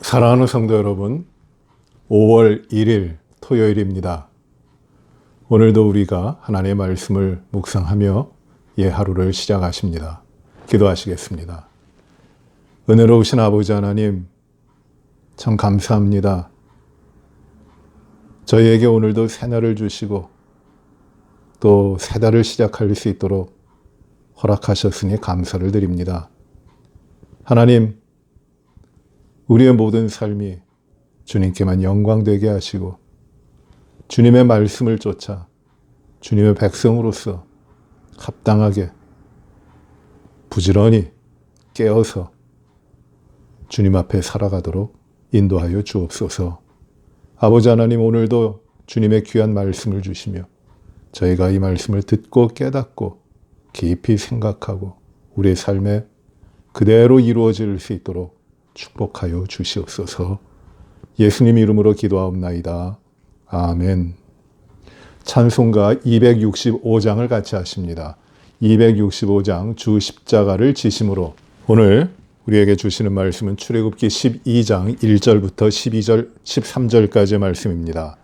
사랑하는 성도 여러분, 5월 1일 토요일입니다. 오늘도 우리가 하나님의 말씀을 묵상하며 하루를 시작하십니다. 기도하시겠습니다. 은혜로우신 아버지 하나님, 참 감사합니다. 저희에게 오늘도 새날을 주시고 또 새 달을 시작할 수 있도록 허락하셨으니 감사를 드립니다. 하나님, 우리의 모든 삶이 주님께만 영광되게 하시고 주님의 말씀을 쫓아 주님의 백성으로서 합당하게 부지런히 깨어서 주님 앞에 살아가도록 인도하여 주옵소서. 아버지 하나님, 오늘도 주님의 귀한 말씀을 주시며 저희가 이 말씀을 듣고 깨닫고 깊이 생각하고 우리의 삶에 그대로 이루어질 수 있도록 축복하여 주시옵소서. 예수님 이름으로 기도하옵나이다. 아멘. 찬송가 265장을 같이 하십니다. 265장 주 십자가를 지심으로. 오늘 우리에게 주시는 말씀은 출애굽기 12장 1절부터 13절까지의 말씀입니다.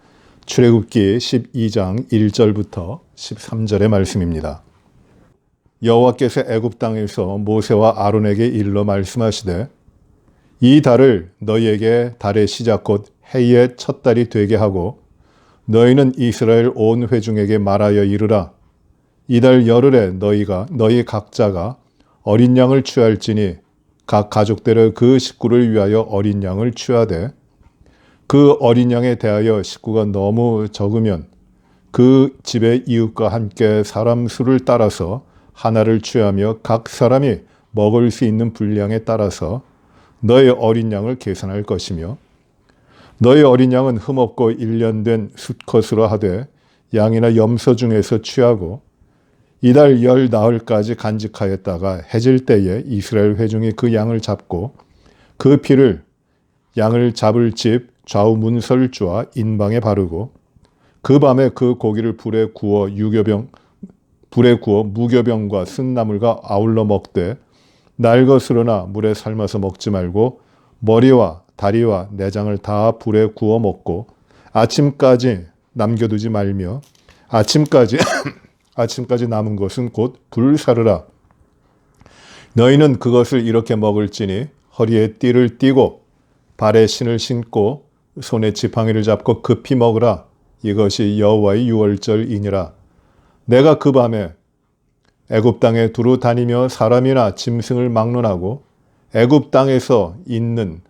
출애굽기 12장 1절부터 13절의 말씀입니다. 여호와께서 애굽 땅에서 모세와 아론에게 일러 말씀하시되 이 달을 너희에게 달의 시작 곧 해의 첫 달이 되게 하고 너희는 이스라엘 온 회중에게 말하여 이르라. 이 달 열흘에 너희 각자가 어린 양을 취할지니 각 가족대로 그 식구를 위하여 어린 양을 취하되 그 어린 양에 대하여 식구가 너무 적으면 그 집의 이웃과 함께 사람 수를 따라서 하나를 취하며 각 사람이 먹을 수 있는 분량에 따라서 너의 어린 양을 계산할 것이며 너의 어린 양은 흠없고 1년 된 수컷으로 하되 양이나 염소 중에서 취하고 이달 열 나흘까지 간직하였다가 해질 때에 이스라엘 회중이 그 양을 잡고 그 피를 양을 잡을 집 좌우 문설주와 인방에 바르고 그 밤에 그 고기를 불에 구워 무교병과 쓴나물과 아울러 먹되 날 것으로나 물에 삶아서 먹지 말고 머리와 다리와 내장을 다 불에 구워 먹고 아침까지 남겨두지 말며 아침까지 남은 것은 곧 불사르라. 너희는 그것을 이렇게 먹을지니 허리에 띠를 띠고 발에 신을 신고 손에 지팡이를 잡고 급히 먹으라. 이것이 여호와의 유월절이니라. 내가 그 밤에 애굽 땅에 두루 다니며 사람이나 짐승을 막론하고 애굽 땅에 있는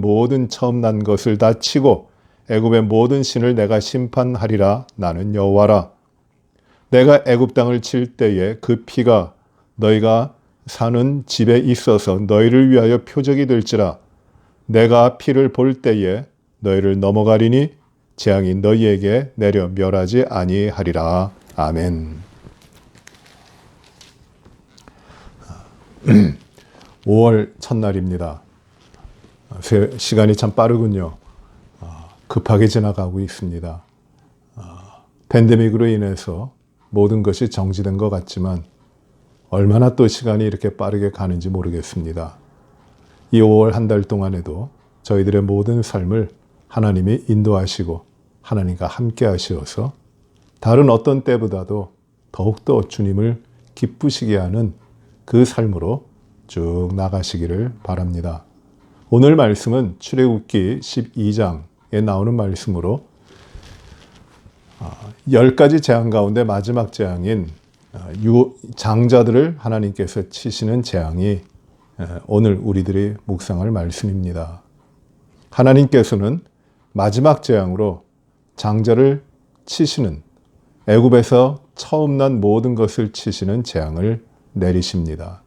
모든 처음 난 것을 다 치고 애굽의 모든 신을 내가 심판하리라. 나는 여호와라. 내가 애굽 땅을 칠 때에 그 피가 너희가 사는 집에 있어서 너희를 위하여 표적이 될지라. 내가 피를 볼 때에 너희를 넘어가리니 재앙이 너희에게 내려 멸하지 아니하리라. 아멘. 5월 첫날입니다. 시간이 참 빠르군요. 급하게 지나가고 있습니다. 팬데믹으로 인해서 모든 것이 정지된 것 같지만 얼마나 또 시간이 이렇게 빠르게 가는지 모르겠습니다. 이 5월 한 달 동안에도 저희들의 모든 삶을 하나님이 인도하시고 하나님과 함께 하시어서 다른 어떤 때보다도 더욱더 주님을 기쁘시게 하는 그 삶으로 쭉 나가시기를 바랍니다. 오늘 말씀은 출애굽기 12장에 나오는 말씀으로 10가지 재앙 가운데 마지막 재앙인 장자들을 하나님께서 치시는 재앙이 오늘 우리들이 묵상할 말씀입니다. 하나님께서는 마지막 재앙으로 장자를 치시는, 애굽에서 처음 난 모든 것을 치시는 재앙을 내리십니다.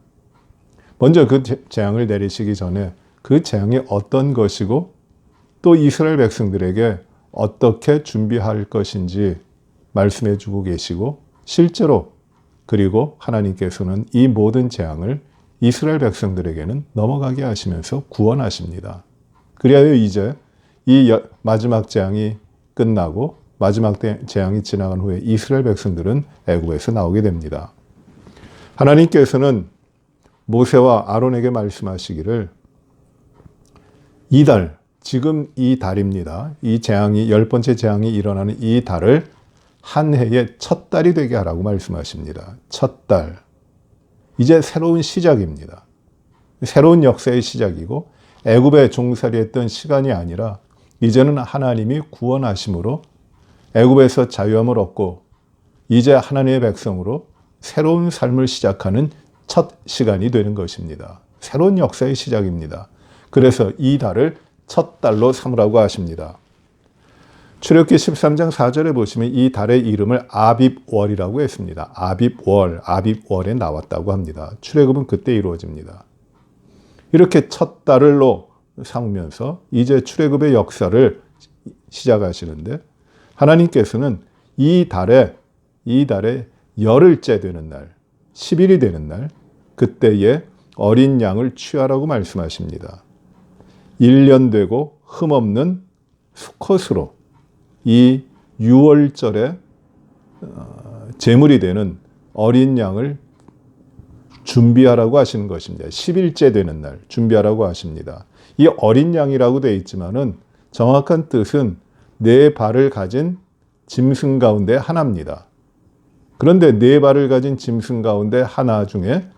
먼저 그 재앙을 내리시기 전에 그 재앙이 어떤 것이고 또 이스라엘 백성들에게 어떻게 준비할 것인지 말씀해 주고 계시고 실제로 그리고 하나님께서는 이 모든 재앙을 이스라엘 백성들에게는 넘어가게 하시면서 구원하십니다. 그리하여 이제 이 마지막 재앙이 끝나고 마지막 재앙이 지나간 후에 이스라엘 백성들은 애굽에서 나오게 됩니다. 하나님께서는 모세와 아론에게 말씀하시기를 이달, 지금 이 달입니다. 이 재앙이, 10번째 재앙이 일어나는 이 달을 한 해의 첫 달이 되게 하라고 말씀하십니다. 첫 달. 이제 새로운 시작입니다. 새로운 역사의 시작이고 애굽에 종살이했던 시간이 아니라 이제는 하나님이 구원하심으로 애굽에서 자유함을 얻고 이제 하나님의 백성으로 새로운 삶을 시작하는 첫 시간이 되는 것입니다. 새로운 역사의 시작입니다. 그래서 이 달을 첫 달로 삼으라고 하십니다. 출애굽기 13장 4절에 보시면 이 달의 이름을 아빕월이라고 했습니다. 아빕월에 나왔다고 합니다. 출애굽은 그때 이루어집니다. 이렇게 첫 달로 삼으면서 이제 출애굽의 역사를 시작하시는데 하나님께서는 이 달에 열흘째 되는 날, 10일이 되는 날, 그때에 어린 양을 취하라고 말씀하십니다. 1년 되고 흠없는 수컷으로 이 6월절에 제물이 되는 어린 양을 준비하라고 하시는 것입니다. 10일째 되는 날 준비하라고 하십니다. 이 어린 양이라고 되어 있지만은 정확한 뜻은 4발을 가진 짐승 가운데 하나입니다. 그런데 4발을 가진 짐승 가운데 하나 중에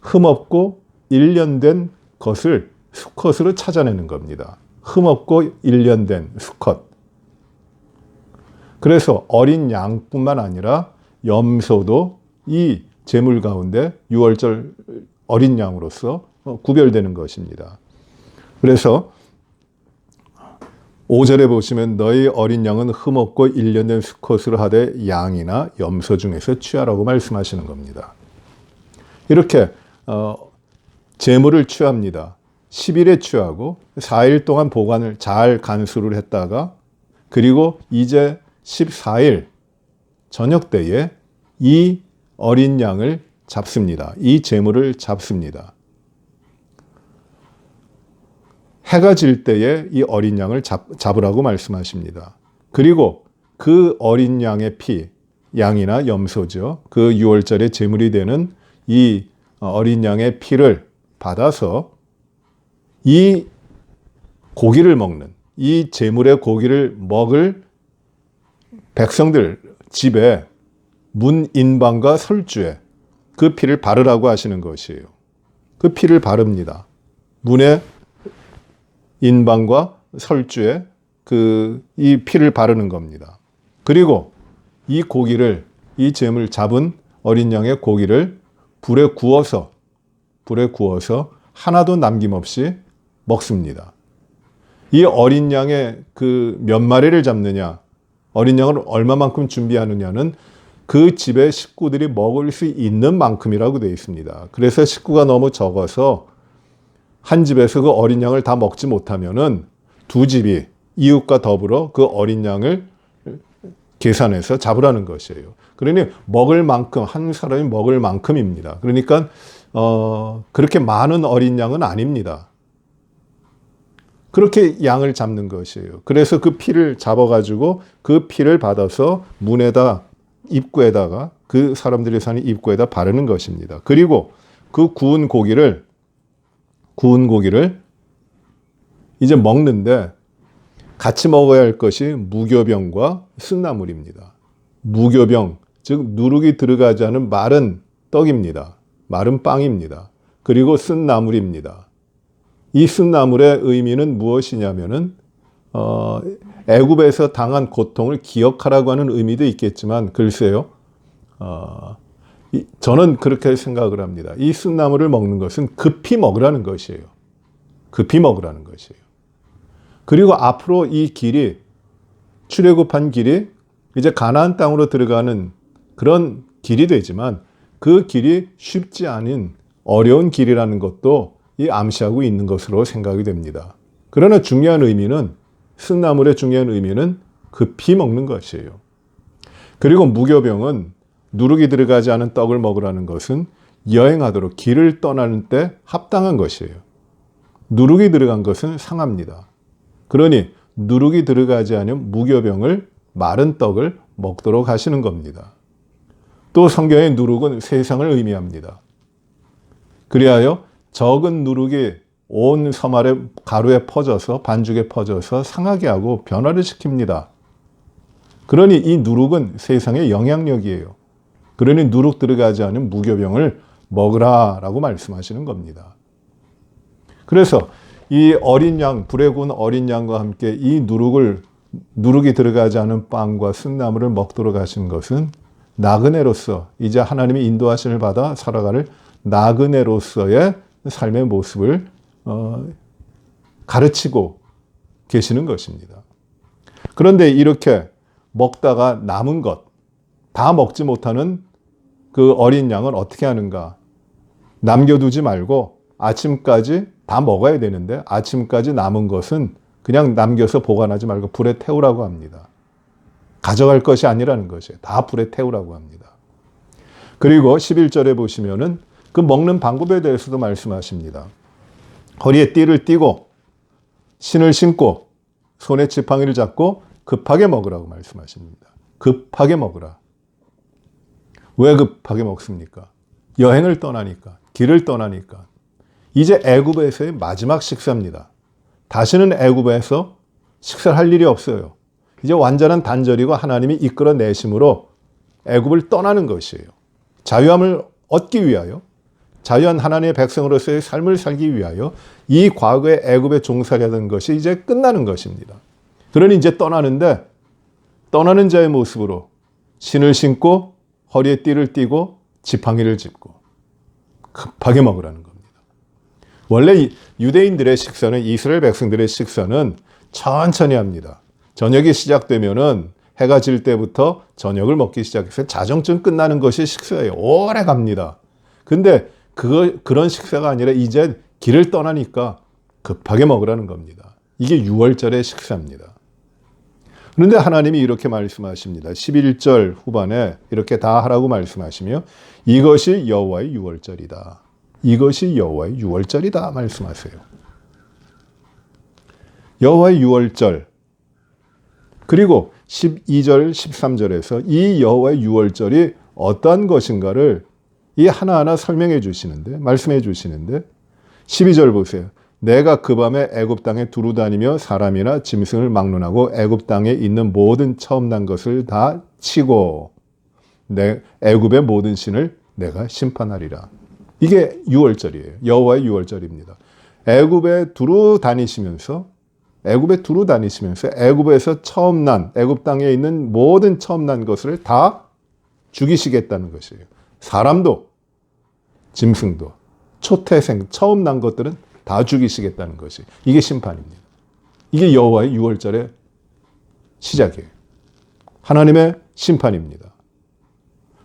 흠없고 1년 된 것을 수컷으로 찾아내는 겁니다. 흠없고 1년 된 수컷. 그래서 어린 양뿐만 아니라 염소도 이 제물 가운데 6월절 어린 양으로서 구별되는 것입니다. 그래서 5절에 보시면 너희 어린 양은 흠없고 1년 된 수컷으로 하되 양이나 염소 중에서 취하라고 말씀하시는 겁니다. 이렇게 제물을 취합니다. 10일에 취하고 4일 동안 보관을 잘 간수를 했다가 그리고 이제 14일 저녁 때에 이 어린 양을 잡습니다. 이 제물을 잡습니다. 해가 질 때에 이 어린 양을 잡으라고 말씀하십니다. 그리고 그 어린 양의 피, 양이나 염소죠. 그 6월절에 제물이 되는 이 어린 양의 피를 받아서 이 고기를 먹는, 이 제물의 고기를 먹을 백성들 집에 문 인방과 설주에 그 피를 바르라고 하시는 것이에요. 그 피를 바릅니다. 문에 인방과 설주에 이 피를 바르는 겁니다. 그리고 이 고기를, 이 제물 잡은 어린 양의 고기를 불에 구워서 하나도 남김없이 먹습니다. 이 어린 양의 몇 마리를 잡느냐, 어린 양을 얼마만큼 준비하느냐는 그 집의 식구들이 먹을 수 있는 만큼이라고 되어 있습니다. 그래서 식구가 너무 적어서 한 집에서 그 어린 양을 다 먹지 못하면은 두 집이 이웃과 더불어 그 어린 양을 계산해서 잡으라는 것이에요. 그러니 먹을 만큼, 한 사람이 먹을 만큼입니다. 그러니까 그렇게 많은 어린 양은 아닙니다. 그렇게 양을 잡는 것이에요. 그래서 그 피를 잡아가지고 그 피를 받아서 입구에다가 그 사람들이 사는 입구에다 바르는 것입니다. 그리고 그 구운 고기를 이제 먹는데 같이 먹어야 할 것이 무교병과 쓴나물입니다. 무교병, 즉 누룩이 들어가지 않은 마른 떡입니다. 마른 빵입니다. 그리고 쓴나물입니다. 이 쓴나물의 의미는 무엇이냐면은 애굽에서 당한 고통을 기억하라고 하는 의미도 있겠지만 글쎄요. 저는 그렇게 생각을 합니다. 이 쓴나물을 먹는 것은 급히 먹으라는 것이에요. 급히 먹으라는 것이에요. 그리고 앞으로 이 길이, 출애굽한 길이 이제 가나안 땅으로 들어가는 그런 길이 되지만 그 길이 쉽지 않은 어려운 길이라는 것도 이 암시하고 있는 것으로 생각이 됩니다. 그러나 쓴나물의 중요한 의미는 급히 먹는 것이에요. 그리고 무교병은 누룩이 들어가지 않은 떡을 먹으라는 것은 여행하도록 길을 떠나는 때 합당한 것이에요. 누룩이 들어간 것은 상합니다. 그러니 누룩이 들어가지 않은 무교병을, 마른 떡을 먹도록 하시는 겁니다. 또 성경의 누룩은 세상을 의미합니다. 그리하여 적은 누룩이 온 섬 아래 가루에 퍼져서 반죽에 퍼져서 상하게 하고 변화를 시킵니다. 그러니 이 누룩은 세상의 영향력이에요. 그러니 누룩 들어가지 않은 무교병을 먹으라라고 말씀하시는 겁니다. 그래서 이 어린 양, 불에 구운 어린 양과 함께 이 누룩이 들어가지 않은 빵과 쓴나물을 먹도록 하신 것은 나그네로서 이제 하나님의 인도하심을 받아 살아가는 나그네로서의 삶의 모습을 가르치고 계시는 것입니다. 그런데 이렇게 먹다가 남은 것, 다 먹지 못하는 그 어린 양은 어떻게 하는가? 남겨두지 말고 아침까지 다 먹어야 되는데 아침까지 남은 것은 그냥 남겨서 보관하지 말고 불에 태우라고 합니다. 가져갈 것이 아니라는 것이에요. 다 불에 태우라고 합니다. 그리고 11절에 보시면은 그 먹는 방법에 대해서도 말씀하십니다. 허리에 띠를 띠고 신을 신고 손에 지팡이를 잡고 급하게 먹으라고 말씀하십니다. 급하게 먹으라. 왜 급하게 먹습니까? 여행을 떠나니까, 길을 떠나니까. 이제 애굽에서의 마지막 식사입니다. 다시는 애굽에서 식사를 할 일이 없어요. 이제 완전한 단절이고 하나님이 이끌어내심으로 애굽을 떠나는 것이에요. 자유함을 얻기 위하여, 자유한 하나님의 백성으로서의 삶을 살기 위하여 이 과거의 애굽에 종살이하던 것이 이제 끝나는 것입니다. 그러니 이제 떠나는데 떠나는 자의 모습으로 신을 신고 허리에 띠를 띠고 지팡이를 짚고 급하게 먹으라는 겁니다. 원래 유대인들의 식사는, 이스라엘 백성들의 식사는 천천히 합니다. 저녁이 시작되면은 해가 질 때부터 저녁을 먹기 시작해서 자정쯤 끝나는 것이 식사예요. 오래 갑니다. 근데 그런 식사가 아니라 이제 길을 떠나니까 급하게 먹으라는 겁니다. 이게 6월절의 식사입니다. 그런데 하나님이 이렇게 말씀하십니다. 11절 후반에 이렇게 다 하라고 말씀하시며 이것이 여호와의 6월절이다. 이것이 여호와의 6월절이다 말씀하세요. 여호와의 6월절. 그리고 12절, 13절에서 이 여호와의 6월절이 어떠한 것인가를 이 하나하나 설명해 주시는데, 말씀해 주시는데 12절 보세요. 내가 그 밤에 애굽 땅에 두루 다니며 사람이나 짐승을 막론하고 애굽 땅에 있는 모든 처음 난 것을 다 치고 애굽의 모든 신을 내가 심판하리라. 이게 6월절이에요. 여호와의 6월절입니다. 애굽에 두루 다니시면서 애굽에서 처음 난, 애굽 땅에 있는 모든 처음 난 것을 다 죽이시겠다는 것이에요. 사람도, 짐승도, 초태생, 처음 난 것들은 다 죽이시겠다는 것이, 이게 심판입니다. 이게 여호와의 6월절의 시작이에요. 하나님의 심판입니다.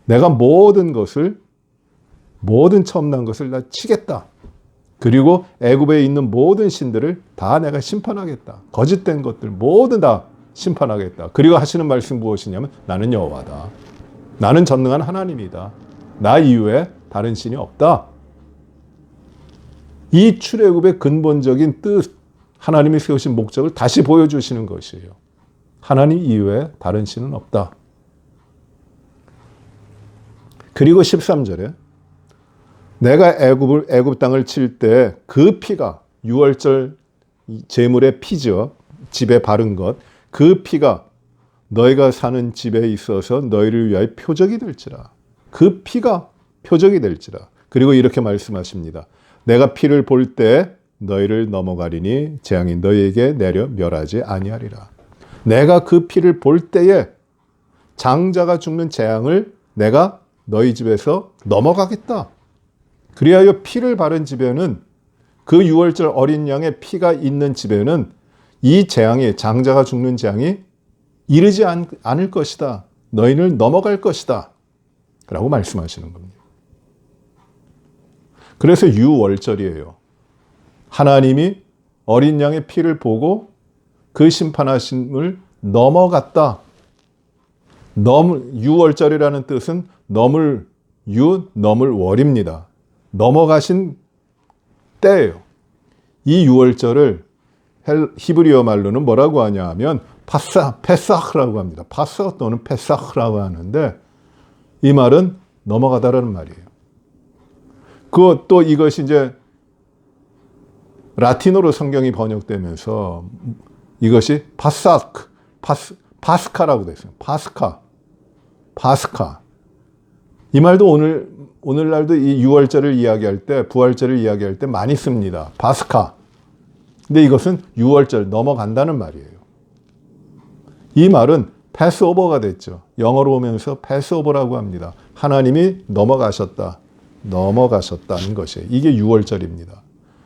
내가 모든 처음 난 것을 다 치겠다. 그리고 애굽에 있는 모든 신들을 다 내가 심판하겠다. 거짓된 것들 모두 다 심판하겠다. 그리고 하시는 말씀 무엇이냐면 나는 여호와다. 나는 전능한 하나님이다. 나 이외에 다른 신이 없다. 이 출애굽의 근본적인 뜻, 하나님이 세우신 목적을 다시 보여주시는 것이에요. 하나님 이외에 다른 신은 없다. 그리고 13절에 내가 애굽 땅을 칠 때 그 피가 6월절 제물의 피죠. 집에 바른 것. 그 피가 너희가 사는 집에 있어서 너희를 위하여 표적이 될지라. 그 피가 표적이 될지라. 그리고 이렇게 말씀하십니다. 내가 피를 볼 때 너희를 넘어가리니 재앙이 너희에게 내려 멸하지 아니하리라. 내가 그 피를 볼 때에 장자가 죽는 재앙을 내가 너희 집에서 넘어가겠다. 그리하여 피를 바른 집에는, 그 6월절 어린 양의 피가 있는 집에는 이 재앙이, 장자가 죽는 재앙이 이르지 않을 것이다. 너희를 넘어갈 것이다. 라고 말씀하시는 겁니다. 그래서 6월절이에요. 하나님이 어린 양의 피를 보고 그 심판하심을 넘어갔다. 6월절이라는 뜻은 넘을 월입니다. 넘어가신 때예요. 이 6월절을 히브리어 말로는 뭐라고 하냐 하면 페사흐라고 합니다. 파사 또는 페사흐라고 하는데 이 말은 넘어가다라는 말이에요. 또 이것이 이제 라틴어로 성경이 번역되면서 이것이 파스카라고 됐어요. 파스카. 이 말도 오늘날도 이 유월절을 이야기할 때, 부활절을 이야기할 때 많이 씁니다. 파스카. 근데 이것은 유월절 넘어간다는 말이에요. 이 말은 패스오버가 됐죠. 영어로 오면서 패스오버라고 합니다. 하나님이 넘어가셨다는 것이에요. 이게 유월절입니다.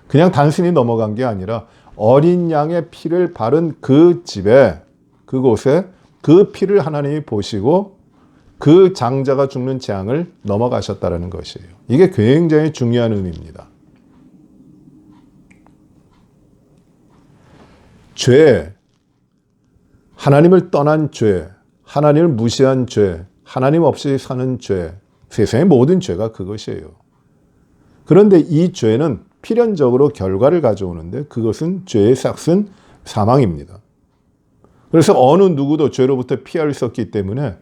그냥 단순히 넘어간 게 아니라 어린 양의 피를 바른 그 집에, 그곳에 그 피를 하나님이 보시고 그 장자가 죽는 재앙을 넘어가셨다는 것이에요. 이게 굉장히 중요한 의미입니다. 죄, 하나님을 떠난 죄, 하나님을 무시한 죄, 하나님 없이 사는 죄, 세상의 모든 죄가 그것이에요. 그런데 이 죄는 필연적으로 결과를 가져오는데 그것은 죄의 삭은 사망입니다. 그래서 어느 누구도 죄로부터 피할 수 없기 때문에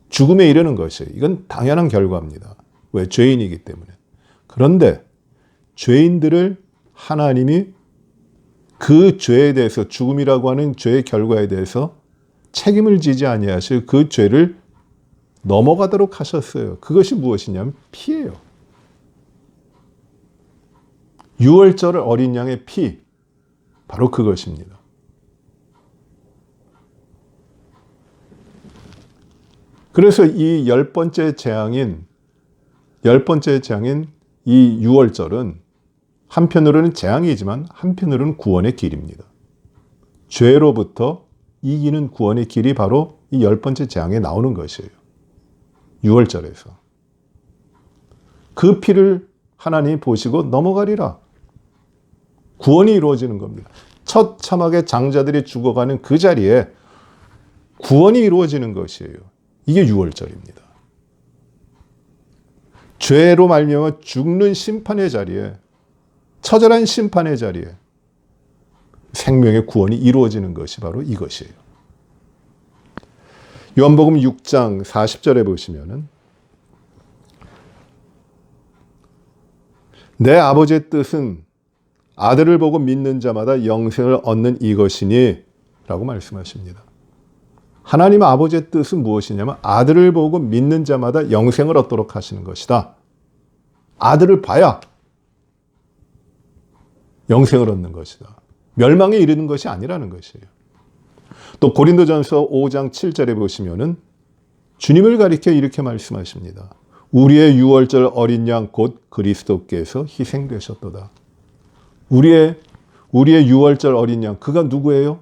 죽음에 이르는 것이에요. 이건 당연한 결과입니다. 왜? 죄인이기 때문에. 그런데 죄인들을 하나님이 그 죄에 대해서, 죽음이라고 하는 죄의 결과에 대해서 책임을 지지 아니하시고 그 죄를 넘어가도록 하셨어요. 그것이 무엇이냐면 피예요. 유월절 어린 양의 피, 바로 그것입니다. 그래서 이 열 번째 재앙인 이 유월절은 한편으로는 재앙이지만 한편으로는 구원의 길입니다. 죄로부터 이기는 구원의 길이 바로 이 열 번째 재앙에 나오는 것이에요. 유월절에서. 그 피를 하나님이 보시고 넘어가리라. 구원이 이루어지는 겁니다. 처참하게 장자들이 죽어가는 그 자리에 구원이 이루어지는 것이에요. 이게 유월절입니다. 죄로 말미암아 죽는 심판의 자리에, 처절한 심판의 자리에 생명의 구원이 이루어지는 것이 바로 이것이에요. 요한복음 6장 40절에 보시면은 내 아버지의 뜻은 아들을 보고 믿는 자마다 영생을 얻는 이것이니 라고 말씀하십니다. 하나님 아버지의 뜻은 무엇이냐면 아들을 보고 믿는 자마다 영생을 얻도록 하시는 것이다. 아들을 봐야 영생을 얻는 것이다. 멸망에 이르는 것이 아니라는 것이에요. 또 고린도전서 5장 7절에 보시면은 주님을 가리켜 이렇게 말씀하십니다. 우리의 유월절 어린 양 곧 그리스도께서 희생되셨도다. 우리의 유월절 어린 양, 그가 누구예요?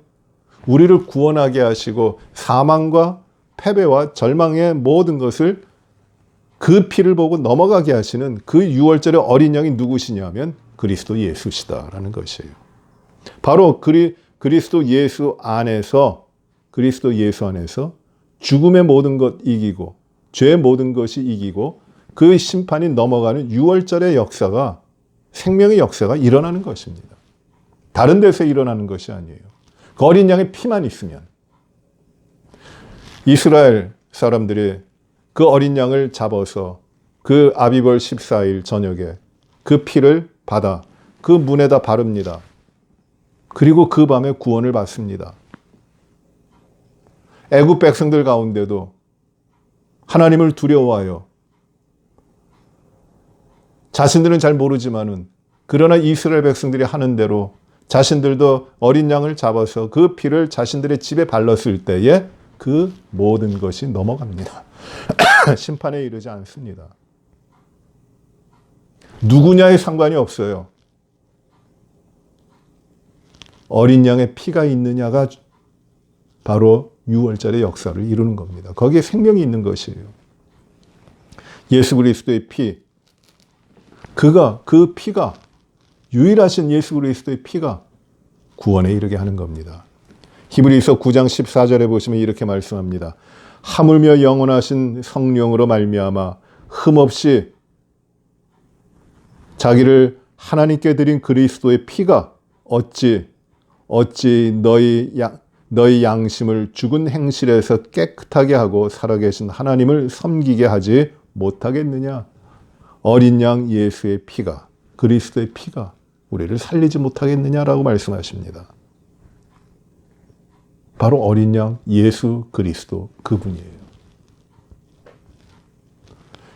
우리를 구원하게 하시고 사망과 패배와 절망의 모든 것을 그 피를 보고 넘어가게 하시는 그 유월절의 어린 양이 누구시냐면 그리스도 예수시다라는 것이에요. 바로 그리스도 예수 안에서 죽음의 모든 것 이기고 죄의 모든 것이 이기고 그 심판이 넘어가는 유월절의 역사가, 생명의 역사가 일어나는 것입니다. 다른 데서 일어나는 것이 아니에요. 그 어린 양의 피만 있으면 이스라엘 사람들이 그 어린 양을 잡아서 그 아비벌 14일 저녁에 그 피를 받아 그 문에다 바릅니다. 그리고 그 밤에 구원을 받습니다. 애굽 백성들 가운데도 하나님을 두려워하여 자신들은 잘 모르지만은 그러나 이스라엘 백성들이 하는 대로 자신들도 어린 양을 잡아서 그 피를 자신들의 집에 발랐을 때에 그 모든 것이 넘어갑니다. 심판에 이르지 않습니다. 누구냐에 상관이 없어요. 어린 양의 피가 있느냐가 바로 유월절의 역사를 이루는 겁니다. 거기에 생명이 있는 것이에요. 예수 그리스도의 피, 그 피가, 유일하신 예수 그리스도의 피가 구원에 이르게 하는 겁니다. 히브리서 9장 14절에 보시면 이렇게 말씀합니다. 하물며 영원하신 성령으로 말미암아 흠없이 자기를 하나님께 드린 그리스도의 피가 어찌 너희 양심을 죽은 행실에서 깨끗하게 하고 살아계신 하나님을 섬기게 하지 못하겠느냐. 어린 양 예수의 피가, 그리스도의 피가 우리를 살리지 못하겠느냐라고 말씀하십니다. 바로 어린 양 예수 그리스도 그분이에요.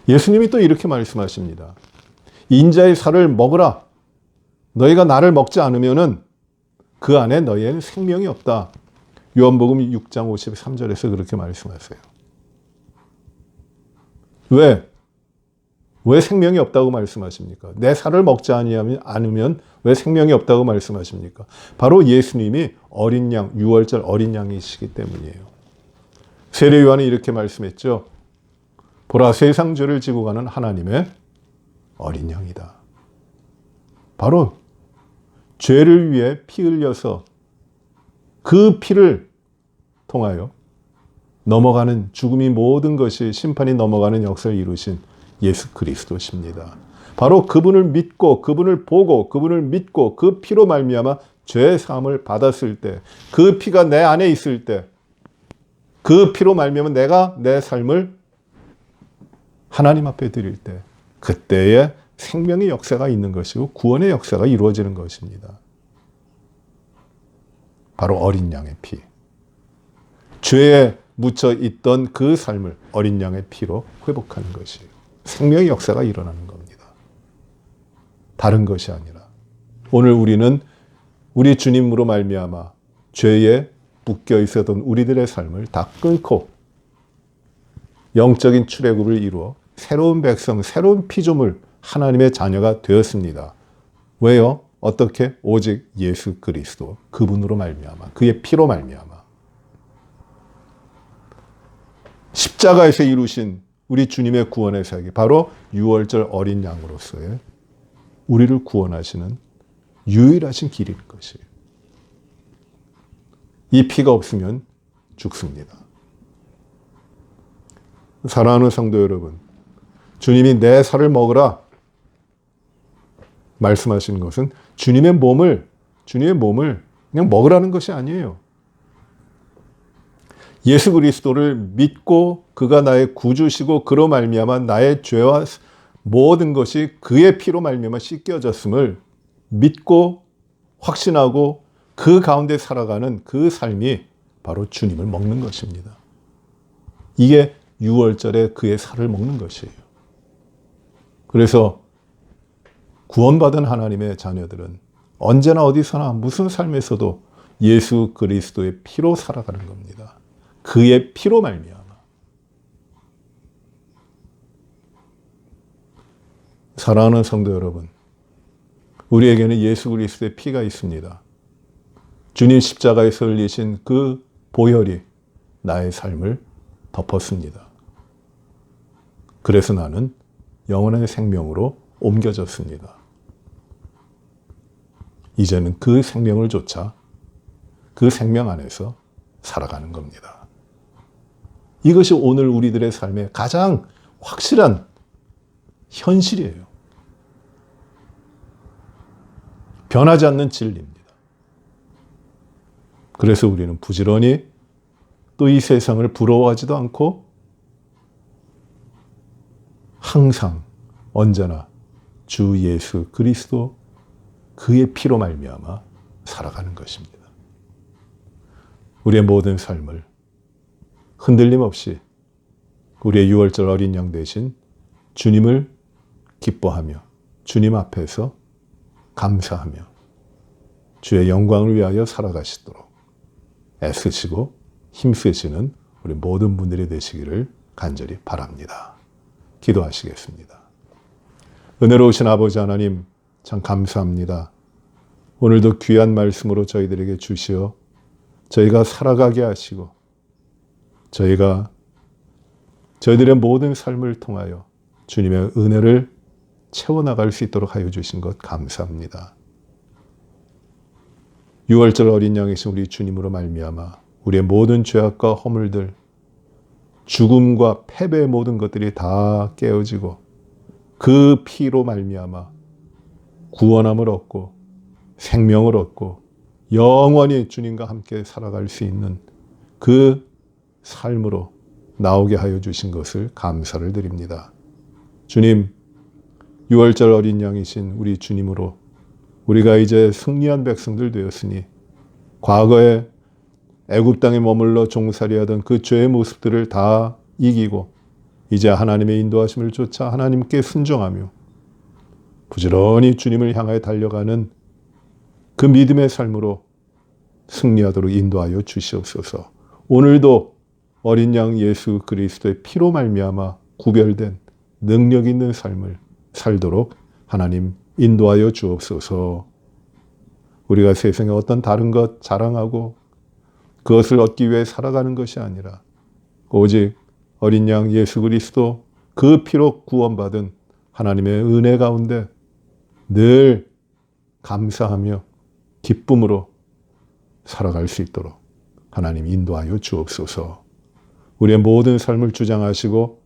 예수님이 또 이렇게 말씀하십니다. 인자의 살을 먹으라. 너희가 나를 먹지 않으면은 그 안에 너희에는 생명이 없다. 요한복음 6장 53절에서 그렇게 말씀하세요. 왜 생명이 없다고 말씀하십니까? 내 살을 먹지 않으면 왜 생명이 없다고 말씀하십니까? 바로 예수님이 어린 양, 6월절 어린 양이시기 때문이에요. 세례 요한은 이렇게 말씀했죠. 보라, 세상 죄를 지고 가는 하나님의 어린 양이다. 바로 죄를 위해 피 흘려서 그 피를 통하여 넘어가는 죽음이 모든 것이 심판이 넘어가는 역사를 이루신 예수 그리스도십니다. 바로 그분을 믿고 그분을 보고 그분을 믿고 그 피로 말미암아 죄의 사함을 받았을 때, 그 피가 내 안에 있을 때, 그 피로 말미암아 내가 내 삶을 하나님 앞에 드릴 때, 그때에 생명의 역사가 있는 것이고 구원의 역사가 이루어지는 것입니다. 바로 어린 양의 피. 죄에 묻혀 있던 그 삶을 어린 양의 피로 회복하는 것이에요. 생명의 역사가 일어나는 겁니다. 다른 것이 아니라 오늘 우리는 우리 주님으로 말미암아 죄에 묶여 있었던 우리들의 삶을 다 끊고 영적인 출애굽을 이루어 새로운 백성, 새로운 피조물, 하나님의 자녀가 되었습니다. 왜요? 어떻게? 오직 예수 그리스도 그분으로 말미암아, 그의 피로 말미암아. 십자가에서 이루신 우리 주님의 구원의 사역이 바로 6월절 어린 양으로서의 우리를 구원하시는 유일하신 길인 것이에요. 이 피가 없으면 죽습니다. 사랑하는 성도 여러분, 주님이 내 살을 먹으라 말씀하시는 것은 주님의 몸을 그냥 먹으라는 것이 아니에요. 예수 그리스도를 믿고 그가 나의 구주시고 그로 말미암아 나의 죄와 모든 것이 그의 피로 말미암아 씻겨졌음을 믿고 확신하고 그 가운데 살아가는 그 삶이 바로 주님을 먹는 것입니다. 이게 6월절에 그의 살을 먹는 것이에요. 그래서 구원받은 하나님의 자녀들은 언제나 어디서나 무슨 삶에서도 예수 그리스도의 피로 살아가는 겁니다. 그의 피로 말미암아. 사랑하는 성도 여러분, 우리에게는 예수 그리스도의 피가 있습니다. 주님 십자가에서 흘리신 그 보혈이 나의 삶을 덮었습니다. 그래서 나는 영원한 생명으로 옮겨졌습니다. 이제는 그 생명을 좇아 그 생명 안에서 살아가는 겁니다. 이것이 오늘 우리들의 삶의 가장 확실한 현실이에요. 변하지 않는 진리입니다. 그래서 우리는 부지런히 또 이 세상을 부러워하지도 않고 항상 언제나 주 예수 그리스도 그의 피로 말미암아 살아가는 것입니다. 우리의 모든 삶을 흔들림 없이 우리의 6월절 어린 양 대신 주님을 기뻐하며 주님 앞에서 감사하며 주의 영광을 위하여 살아가시도록 애쓰시고 힘쓰시는 우리 모든 분들이 되시기를 간절히 바랍니다. 기도하시겠습니다. 은혜로우신 아버지 하나님, 참 감사합니다. 오늘도 귀한 말씀으로 저희들에게 주시어 저희가 살아가게 하시고 저희들의 모든 삶을 통하여 주님의 은혜를 채워나갈 수 있도록 하여 주신 것 감사합니다. 6월절 어린 양이신 우리 주님으로 말미암아 우리의 모든 죄악과 허물들, 죽음과 패배의 모든 것들이 다 깨어지고 그 피로 말미암아 구원함을 얻고 생명을 얻고 영원히 주님과 함께 살아갈 수 있는 그 삶으로 나오게 하여 주신 것을 감사를 드립니다. 주님, 6월절 어린 양이신 우리 주님으로 우리가 이제 승리한 백성들 되었으니 과거에 애굽 땅에 머물러 종살이하던 그 죄의 모습들을 다 이기고 이제 하나님의 인도하심을 쫓아 하나님께 순종하며 부지런히 주님을 향하여 달려가는 그 믿음의 삶으로 승리하도록 인도하여 주시옵소서. 오늘도 어린 양 예수 그리스도의 피로 말미암아 구별된 능력 있는 삶을 살도록 하나님 인도하여 주옵소서. 우리가 세상에 어떤 다른 것 자랑하고 그것을 얻기 위해 살아가는 것이 아니라 오직 어린 양 예수 그리스도 그 피로 구원받은 하나님의 은혜 가운데 늘 감사하며 기쁨으로 살아갈 수 있도록 하나님 인도하여 주옵소서. 우리의 모든 삶을 주장하시고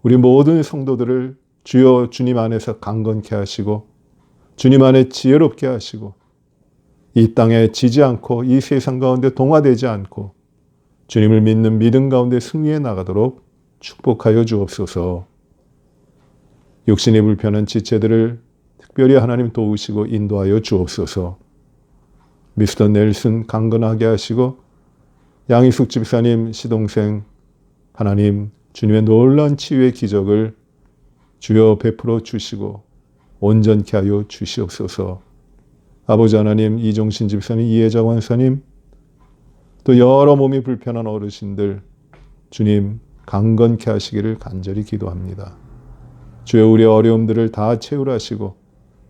우리 모든 성도들을 주여 주님 안에서 강건케 하시고 주님 안에 지혜롭게 하시고 이 땅에 지지 않고 이 세상 가운데 동화되지 않고 주님을 믿는 믿음 가운데 승리해 나가도록 축복하여 주옵소서. 육신이 불편한 지체들을 특별히 하나님 도우시고 인도하여 주옵소서. 미스터 넬슨 강건하게 하시고 양희숙 집사님 시동생 하나님 주님의 놀라운 치유의 기적을 주여 베풀어 주시고 온전케 하여 주시옵소서. 아버지 하나님 이종신 집사님 이혜자 권사님 또 여러 몸이 불편한 어르신들 주님 강건케 하시기를 간절히 기도합니다. 주여 우리의 어려움들을 다 채우라 하시고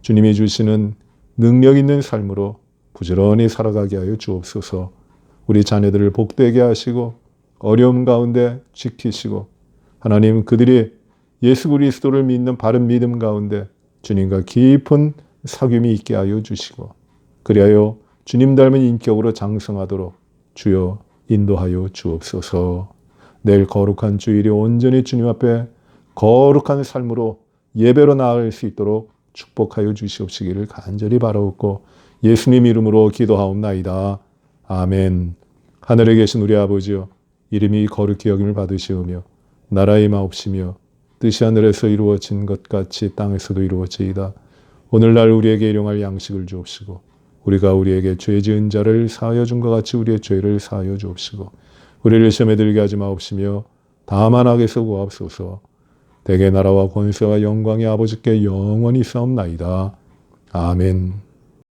주님이 주시는 능력 있는 삶으로 부지런히 살아가게 하여 주옵소서. 우리 자녀들을 복되게 하시고 어려움 가운데 지키시고 하나님 그들이 예수 그리스도를 믿는 바른 믿음 가운데 주님과 깊은 사귐이 있게 하여 주시고 그리하여 주님 닮은 인격으로 장성하도록 주여 인도하여 주옵소서. 내일 거룩한 주일이 온전히 주님 앞에 거룩한 삶으로 예배로 나아갈 수 있도록 축복하여 주시옵시기를 간절히 바라옵고 예수님 이름으로 기도하옵나이다. 아멘. 하늘에 계신 우리 아버지여 이름이 거룩히 여김을 받으시오며 나라의 마옵시며 뜻이 하늘에서 이루어진 것 같이 땅에서도 이루어지이다. 오늘날 우리에게 일용할 양식을 주옵시고 우리가 우리에게 죄 지은 자를 사하여 준 것 같이 우리의 죄를 사하여 주옵시고 우리를 시험에 들게 하지 마옵시며 다만 악에서 구하옵소서. 대개 나라와 권세와 영광이 아버지께 영원히 싸움나이다. 아멘.